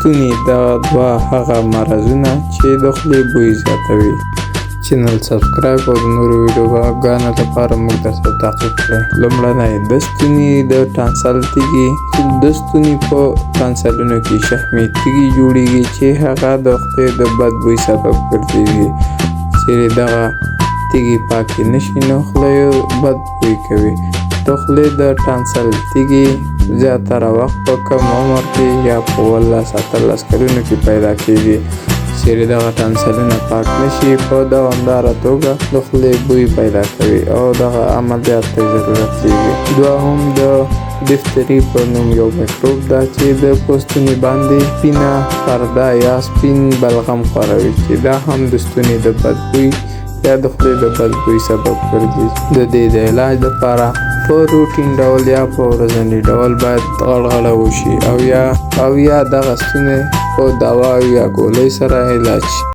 ستونی دغه دوه هغه مرضونه چې د خولې بوی زیاتوي. چینل سبسکرایب او د نورو ویډیوګانو لپاره موږ درته تعقیب کړئ. لومړنی د ستوني د ټانسل تیږې چې د ستوني په ټانسلونو کې شحمي تیږې جوړیږي چې هغه د خولې د بد بوی سبب ګرځېږي. چیرې دغه تیږې پاکې نشي نو خوله بد بوی کوي. د خولې د ټانسل تیږې زیاتره وخت په کم عمر کې یا په 18 کلونو کې پیدا کېږي. چیرې دغه ټانسلونه پاک نشي په دوامداره توګه د خولې بوی پیدا کوي او دغه عملیات ته ضرورت کېږي. دوهم د دفتري په نوم یو میکروب ده چې د پوستوني باندې سپینه پرده یا سپین بلغم خوروي چې دا هم د ستوني د بد بوی یا د خولې د بد بوی سبب ګرځي. د دې د علاج لپاره په روټین ډول یا په ورځني ډول باید غړغړه وشي او یا دغه ستوني په دوا یا ګولۍ سره علاج شي.